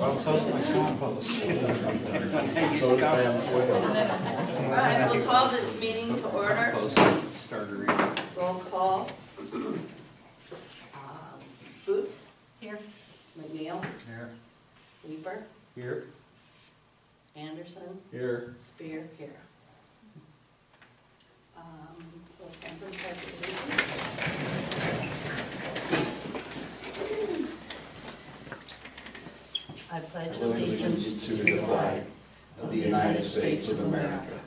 Well, so's my compost. All right, we'll call this meeting to order. Roll call. Boots? Here. McNeil? Here. Weaver? Here. Anderson? Here. Spear? Here. We'll stand for the pledge of allegiance. I pledge allegiance to the flag of the United States of America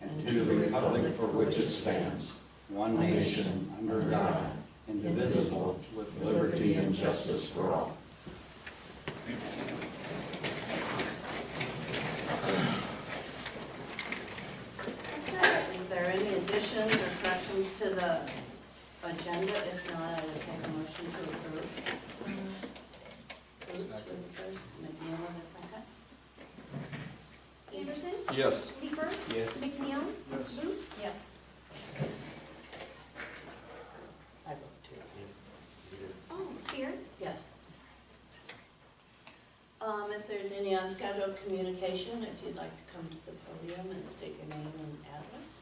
and to the republic for which it stands, one nation, under God, indivisible, with liberty and justice for all. Is there any additions or corrections to the agenda? If not, I would take a motion to approve. Boots with the first, McNeil with the second. Anderson? Yes. Weaver? Yes. McNeil? Yes. Boots? Yes. I vote too. Oh, Spear? Yes. If there's any unscheduled communication, if you'd like to come to the podium and state your name and address.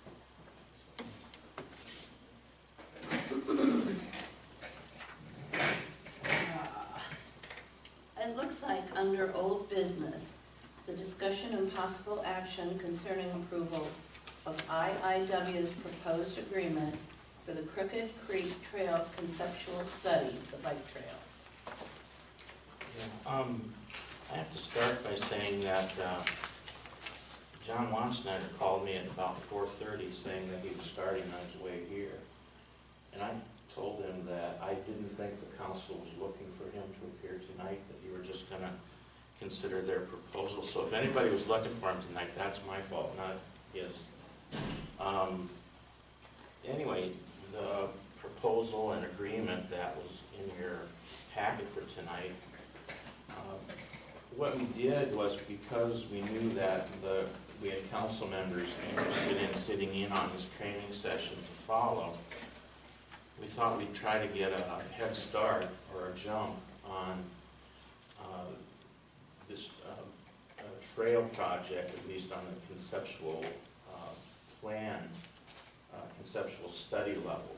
It looks like under old business, the discussion and possible action concerning approval of IIW's proposed agreement for the Crooked Creek Trail conceptual study, the bike trail. Yeah, I have to start by saying that John Wansnyder called me at about 4:30 saying that he was starting on his way here. And I told him that I didn't think the council was looking for him to appear tonight, that you were just going to consider their proposal. So if anybody was looking for him tonight, that's my fault, not his. Anyway, the proposal and agreement that was in your packet for tonight, what we did was, because we knew that we had council members interested in sitting in on this training session to follow, we thought we'd try to get a head start or a jump on this trail project, at least on the conceptual plan, conceptual study level.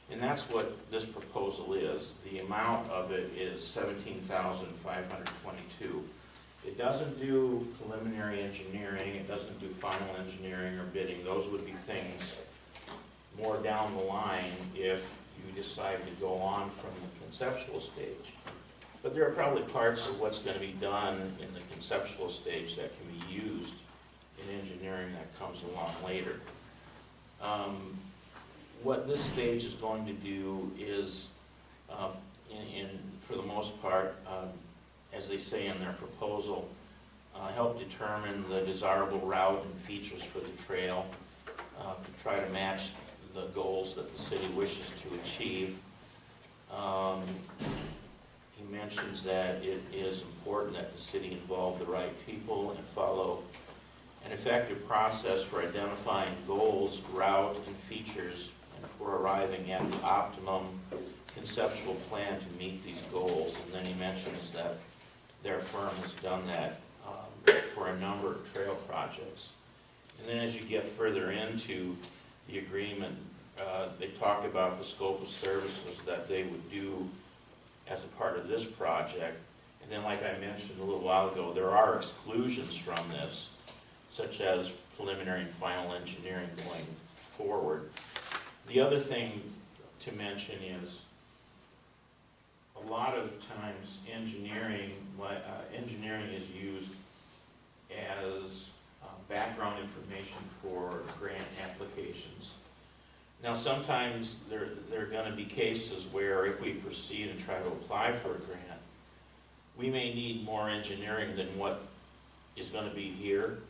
And that's what this proposal is. The amount of it is $17,522. It doesn't do preliminary engineering, it doesn't do final engineering or bidding. Those would be things more down the line if you decide to go on from the conceptual stage. But there are probably parts of what's going to be done in the conceptual stage that can be used in engineering that comes along later. What this stage is going to do is, for the most part, as they say in their proposal, help determine the desirable route and features for the trail to try to match the goals that the city wishes to achieve. He mentions that it is important that the city involve the right people and follow an effective process for identifying goals, route, and features, and for arriving at the optimum conceptual plan to meet these goals. And then he mentions that their firm has done that for a number of trail projects. And then as you get further into the agreement, they talk about the scope of services that they would do as a part of this project. And then, like I mentioned a little while ago, there are exclusions from this, such as preliminary and final engineering going forward. The other thing to mention is a lot of times engineering is used as background information for grant applications. Now, sometimes there are going to be cases where if we proceed and try to apply for a grant, we may need more engineering than what is going to be here.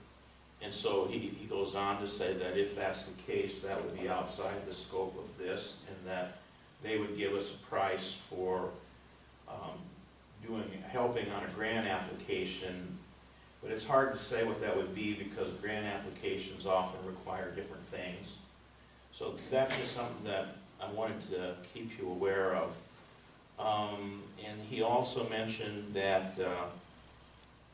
And so he goes on to say that if that's the case, that would be outside the scope of this, and that they would give us a price for helping on a grant application. But it's hard to say what that would be because grant applications often require different things. So that's just something that I wanted to keep you aware of. And he also mentioned that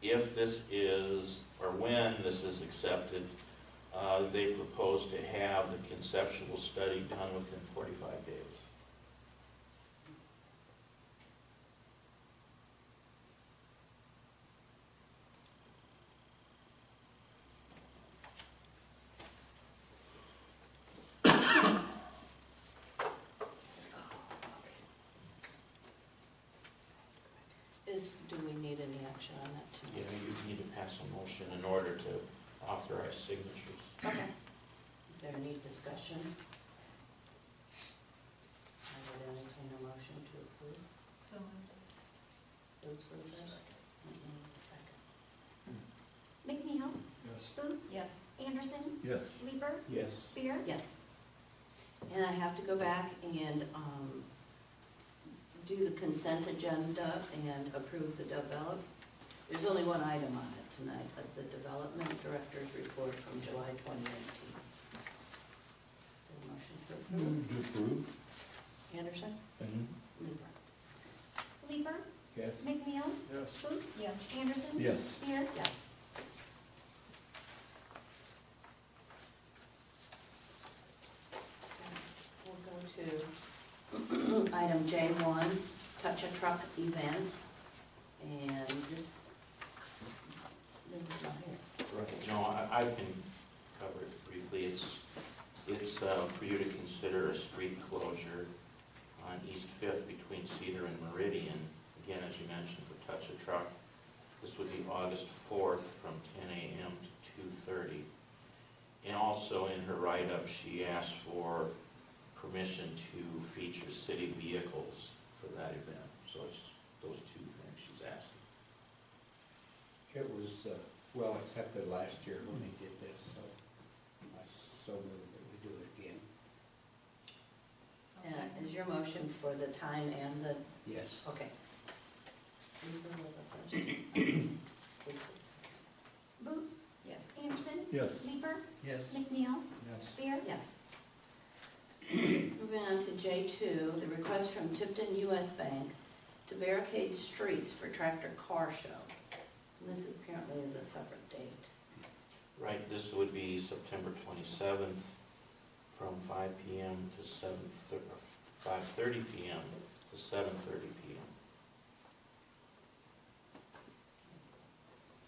if this is, or when this is accepted, they propose to have the conceptual study done within 45 days. Do we need any action on that tonight? Yeah, you need to pass a motion in order to authorize signatures. Okay. Is there any discussion? I would entertain a motion to approve. So moved. Who approved this? Second. McNeil, Yes. Boots. Yes. Anderson, Yes. Leeper, Yes. Spear. Yes. And I have to go back and do the consent agenda and approve the there's only one item on it tonight, the Development Director's Report from July 2018. The motion to approve. Move to approve. Anderson? And Leeper. Leeper, Yes. McNeil, yes. Boots. Yes. Anderson. Yes. Spear. Yes. We'll go to item J1, Touch a Truck event, and this, Linda's not here. Right. No, I can cover it briefly. It's for you to consider a street closure on East Fifth between Cedar and Meridian. Again, as you mentioned, for Touch a Truck. This would be August 4th from 10 a.m. to 2:30. And also in her write-up, she asked for permission to feature city vehicles for that event. So it's those two things she's asking. It was well accepted last year when they did this, so I so move that we do it again. I'll second. Is your motion for the time and the, Yes. okay. Leeper will go first. Boots. Yes. Anderson. Yes. Leeper, Yes. McNeil, Yes. Spear. Yes. Moving on to J2, the request from Tipton U.S. Bank to barricade streets for tractor car show. And this apparently is a separate date. Right, this would be September 27th from 5 p.m. to 5:30 p.m. to 7:30 p.m.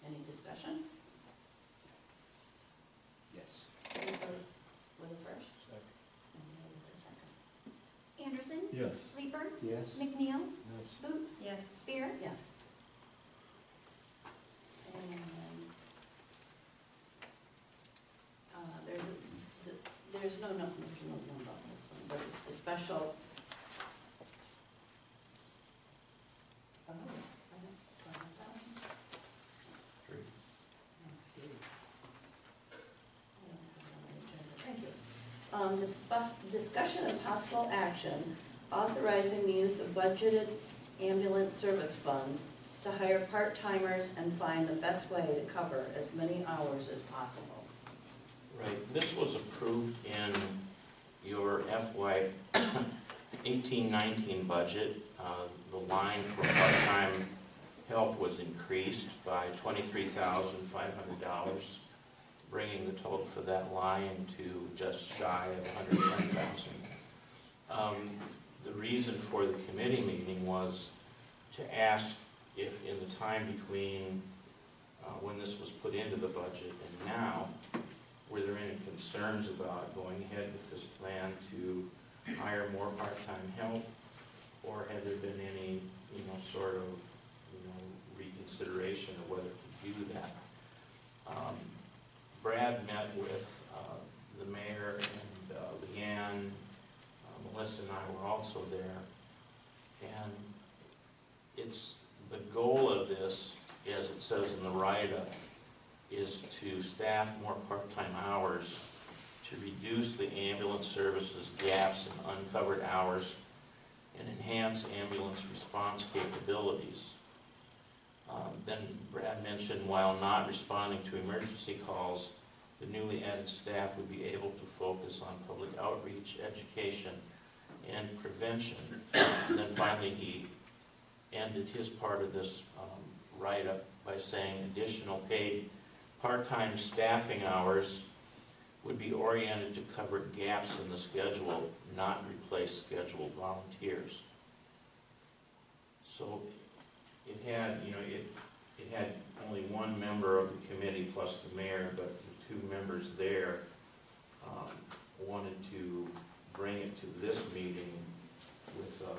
Any discussion? Yes. Leeper with the first, and Neil with the second. Anderson, Yes. Leeper, Yes. McNeil, Yes. Boots. Yes. Spear. Yes. And there's no number on this one, but it's the special. Oh, I don't have that one. Three. Thank you. Discussion of possible action authorizing the use of budgeted ambulance service funds to hire part-timers and find the best way to cover as many hours as possible. Right, this was approved in your FY 18-19 budget. The line for part-time help was increased by $23,500, bringing the total for that line to just shy of $110,000. The reason for the committee meeting was to ask if in the time between when this was put into the budget and now, were there any concerns about going ahead with this plan to hire more part-time help, or had there been any, sort of, reconsideration of whether to do that? Brad met with the mayor and Leanne, Melissa and I were also there, and the goal of this, as it says in the write-up, is to staff more part-time hours to reduce the ambulance services gaps and uncovered hours and enhance ambulance response capabilities. Then Brad mentioned while not responding to emergency calls, the newly added staff would be able to focus on public outreach, education, and prevention. And then finally he ended his part of this write-up by saying additional paid part-time staffing hours would be oriented to cover gaps in the schedule, not replace scheduled volunteers. So it had, it had only one member of the committee plus the mayor, but the two members there wanted to bring it to this meeting with a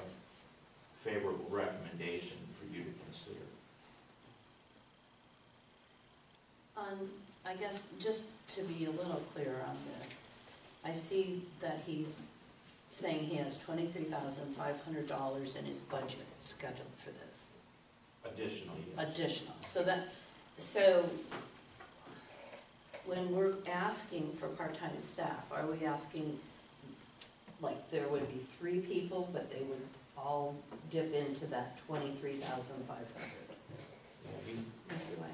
favorable recommendation for you to consider. I guess, just to be a little clearer on this, I see that he's saying he has $23,500 in his budget scheduled for this. Additionally, yes. Additional, so when we're asking for part-time staff, are we asking, like, there would be 3 people, but they would all dip into that $23,500? Yeah, Anyway.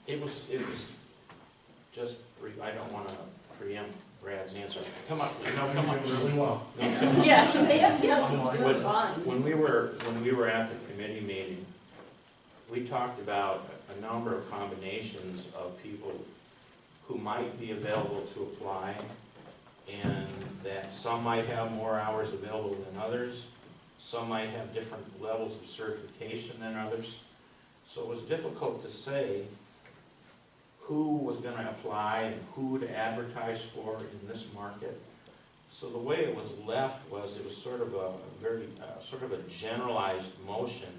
it was just, I don't want to preempt Brad's answer. Come on, come on. Really well. Yeah, yes, he's doing fine. When we were at the committee meeting, we talked about a number of combinations of people who might be available to apply, and that some might have more hours available than others. Some might have different levels of certification than others. So it was difficult to say who was going to apply and who to advertise for in this market. So the way it was left was, it was sort of a very sort of a generalized motion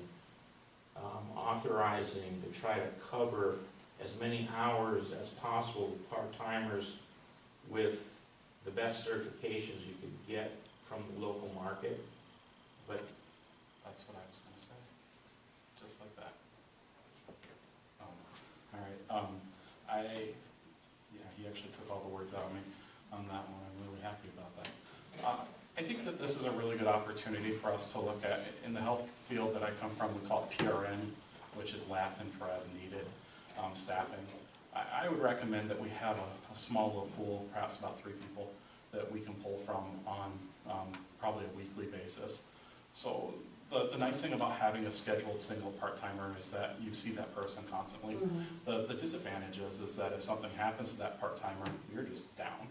authorizing to try to cover as many hours as possible with part-timers with the best certifications you could get from the local market. But that's what I was going to say, just like that. All right. He actually took all the words out of me on that one. I'm really happy about that. I think that this is a really good opportunity for us to look at, in the health field that I come from, we call it PRN, which is Latin for as needed staffing. I would recommend that we have a small little pool, perhaps about 3 people, that we can pull from on probably a weekly basis. So the nice thing about having a scheduled single part-timer is that you see that person constantly. Mm-hmm. The disadvantage is that if something happens to that part-timer, you're just down.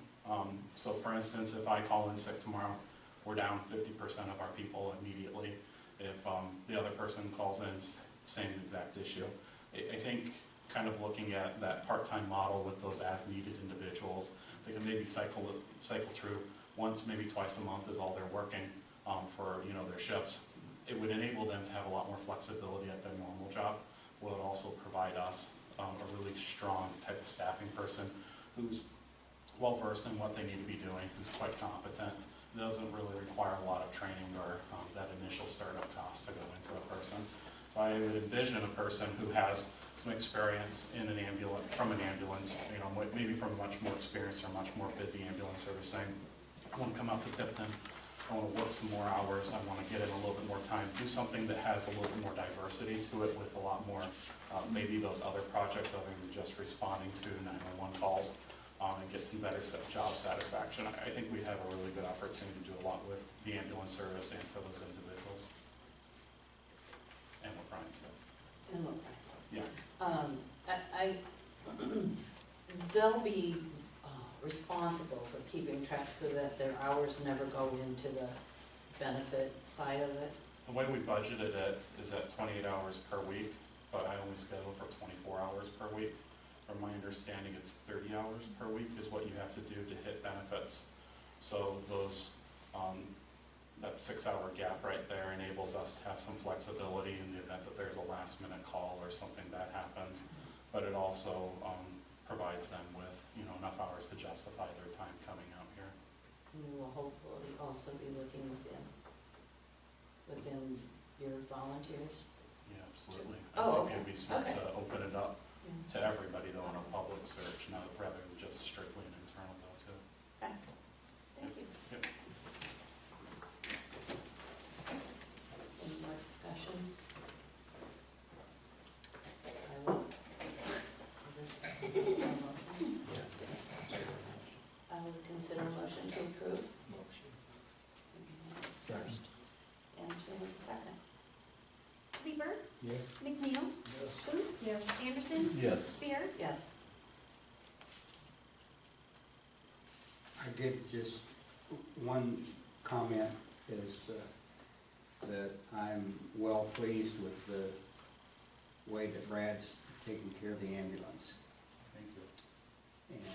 So for instance, if I call in sick tomorrow, we're down 50% of our people immediately. If the other person calls in, same exact issue. I think kind of looking at that part-time model with those as-needed individuals, they can maybe cycle through once, maybe twice a month is all they're working for their shifts. It would enable them to have a lot more flexibility at their normal job. Will it also provide us a really strong type of staffing person who's well-versed in what they need to be doing, who's quite competent, doesn't really require a lot of training or that initial startup cost to go into a person. So I would envision a person who has some experience in an ambulance, from an ambulance, maybe from a much more experienced or much more busy ambulance service, saying, I want to come out to Tipton, I want to work some more hours, I want to get in a little bit more time, do something that has a little bit more diversity to it with a lot more, maybe those other projects other than just responding to 911 calls, and get some better job satisfaction. I think we have a really good opportunity to do a lot with the ambulance service and for those individuals. And what Brian said. And what Brian said. Yeah. They'll be responsible for keeping track so that their hours never go into the benefit side of it. The way we budgeted it is at 28 hours per week, but I only schedule for 24 hours per week. From my understanding, it's 30 hours per week is what you have to do to hit benefits. So those, that 6-hour gap right there enables us to have some flexibility in the event that there's a last-minute call or something bad happens. But it also provides them with enough hours to justify their time coming out here. We will hopefully also be looking within your volunteers. Yeah, absolutely. Oh, I think it'd be smart okay. to open it up to everybody though in a public search, not rather than just strictly an internal though too. Okay. Thank you. Yep. Any more discussion? I will. Is this a motion? I would consider a motion to approve. First. Anderson with the second. Lieber, Yeah. McNeil, Yes. Coombs? Yes. Anderson? Yes. Spear? Yes. I did just, one comment is that I'm well pleased with the way that Brad's taking care of the ambulance, Thank you. and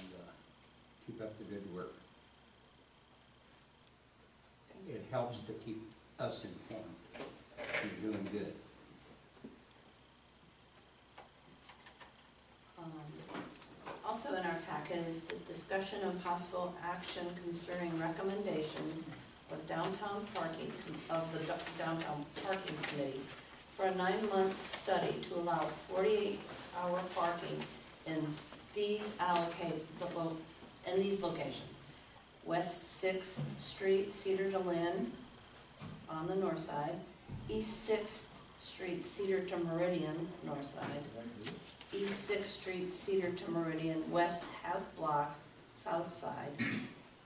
keep up the good work. It helps to keep us informed. You're doing good. Also in our packet is the discussion of possible action concerning recommendations of downtown parking, of the downtown parking committee for a 9-month study to allow 48-hour parking in these locations. West 6th Street, Cedar to Lynn on the north side, East 6th Street, Cedar to Meridian, north side, East 6th Street, Cedar to Meridian, west half block, south side,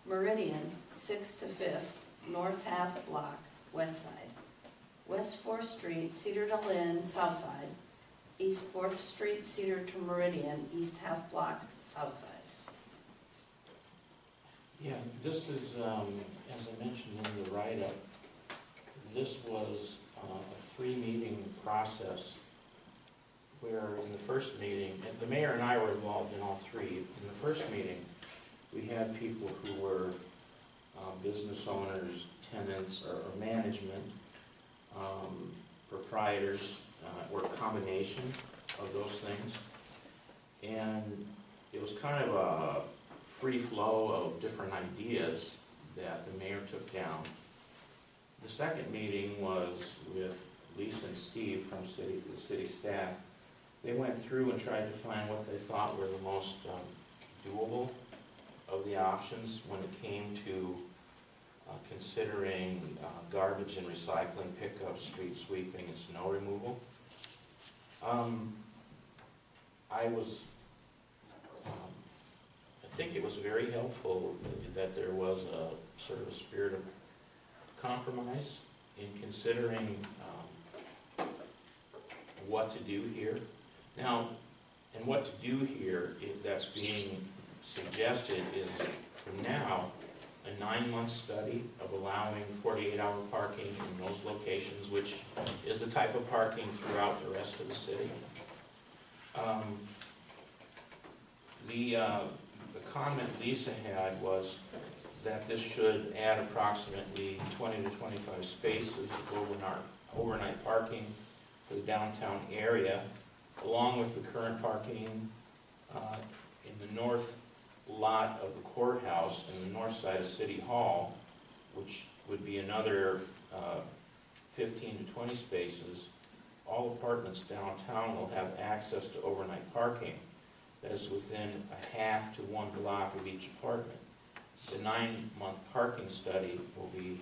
Meridian, 6th to 5th, north half block, west side, West 4th Street, Cedar to Lynn, south side, East 4th Street, Cedar to Meridian, east half block, south side. Yeah, this is, as I mentioned in the write-up, this was a 3-meeting process where in the first meeting, and the mayor and I were involved in all 3. In the first meeting, we had people who were business owners, tenants, or management, proprietors, or a combination of those things. And it was kind of a free flow of different ideas that the mayor took down. The second meeting was with Lisa and Steve from the city staff. They went through and tried to find what they thought were the most doable of the options when it came to considering garbage and recycling pickup, street sweeping, and snow removal. I think it was very helpful that there was a sort of a spirit of compromise in considering what to do here. Now, and what to do here, if that's being suggested, is from now a 9-month study of allowing 48-hour parking in those locations, which is the type of parking throughout the rest of the city. The comment Lisa had was that this should add approximately 20 to 25 spaces of overnight parking for the downtown area, along with the current parking in the north lot of the courthouse and the north side of City Hall, which would be another 15 to 20 spaces. All apartments downtown will have access to overnight parking that is within a half to 1 block of each apartment. The 9-month parking study will be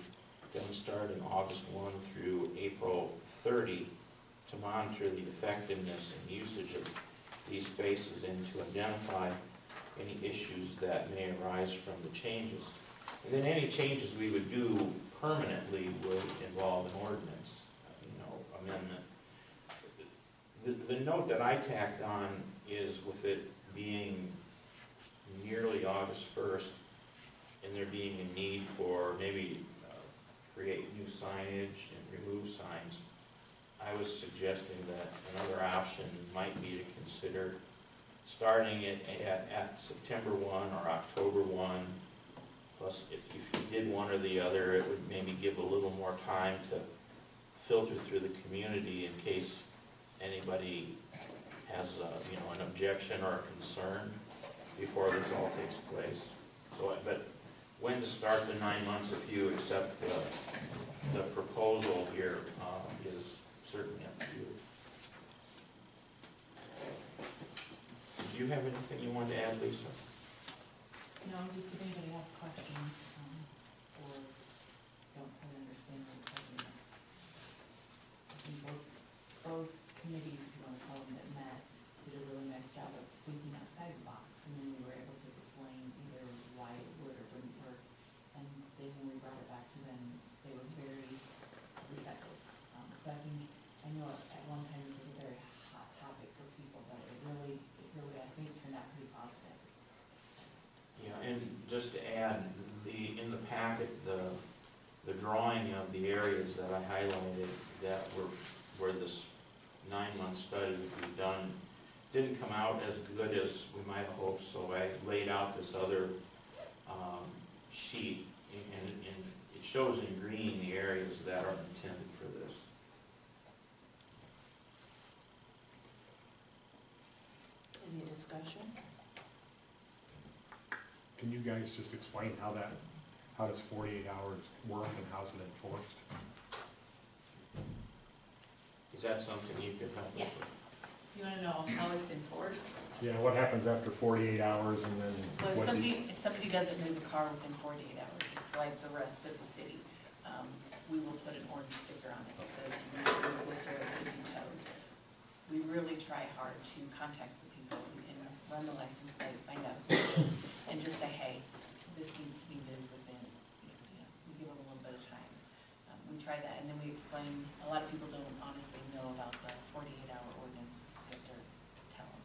done starting August 1 through April 30 to monitor the effectiveness and usage of these spaces and to identify any issues that may arise from the changes. And then any changes we would do permanently would involve an ordinance, amendment. The note that I tacked on is with it being nearly August 1st and there being a need for maybe create new signage and remove signs, I was suggesting that another option might be to consider starting it at September 1 or October 1. Plus, if you did one or the other, it would maybe give a little more time to filter through the community in case anybody has an objection or a concern before this all takes place. But when to start the 9 months, if you accept the proposal here, is certainly up to you. Do you have anything you want to add, Lisa? No, just if anybody has questions, or don't quite understand what the question is. I think both committees, if you want to call them, that met, did a really nice job of thinking outside the box, and then we were able to explain either why it would or wouldn't work. And then when we brought it back to them, they were very receptive. So I know at one time this was a very hot topic drawing of the areas that I highlighted that were where this 9-month study that we've done didn't come out as good as we might have hoped, so I laid out this other sheet, and it shows in green the areas that are intended for this. Any discussion? Can you guys just explain how does 48 hours work and how's it enforced? Is that something you could help us Yeah. with? You wanna know how it's enforced? Yeah, what happens after 48 hours and then Well, what do you- if somebody doesn't move a car within 48 hours, it's like the rest of the city. We will put an orange sticker on it that says, you need to move this or it could be towed. We really try hard to contact the people and run the license plate, find out who it is, and just say, hey, this needs to be moved within, we give them a little bit of time. We try that, and then we explain, a lot of people don't honestly know about the 48-hour ordinance, you have to tell them.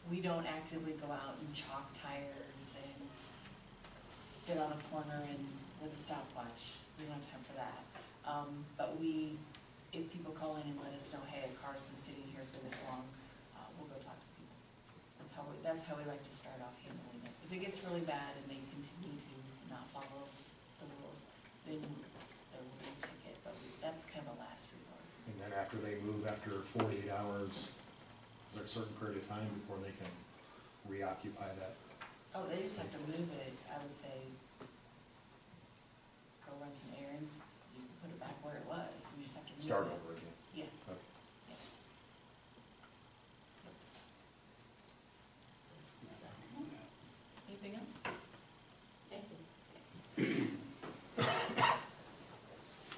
We don't actively go out and chalk tires and sit on a corner and with a stopwatch. We don't have time for that. But if people call in and let us know, hey, a car's been sitting here for this long, we'll go talk to people. That's how we like to start off handling it. If it gets really bad and they continue to not follow the rules, then there will be a ticket, but that's kind of a last resort. and then after they move after 48 hours, is there a certain period of time before they can reoccupy that? Oh, they just have to move it, I would say, go run some errands, you can put it back where it was, you just have to move it. Start over again? Yeah. Okay. Anything else?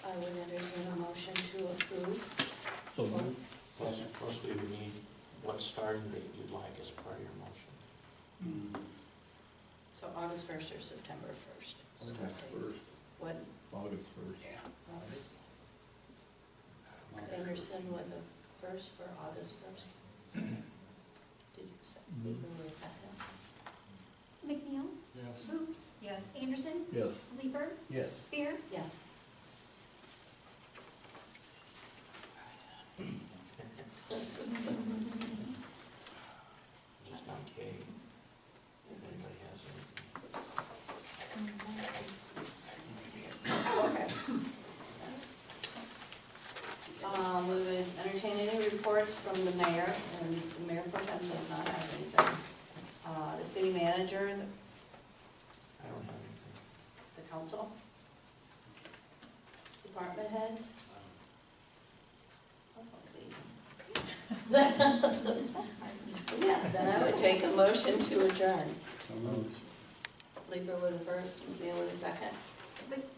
I would entertain a motion to approve. So Plus, we would need what starting date you'd like as part of your motion. So August 1st or September 1st. start date. What? August 1st. August. Anderson with a first for August 1st. Did you say? Who was that? McNeil, Yes. Boots, Yes. Anderson, Yes. Leeper, Yes. Spear, Yes. Just on K, if anybody has anything. We would entertain any reports from the mayor, and the mayor pro tem does not have anything. The city manager, I don't have anything. the council, department heads. Oh, that's easy. Yeah, then I would take a motion to adjourn. So moved. Leeper with the first, McNeil with the second.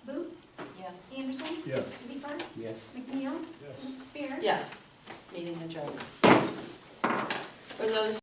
Boots, Yes. Anderson, Yes. Leeper, Yes. McNeil, Yes. Spear. Yes, meeting adjourned. For those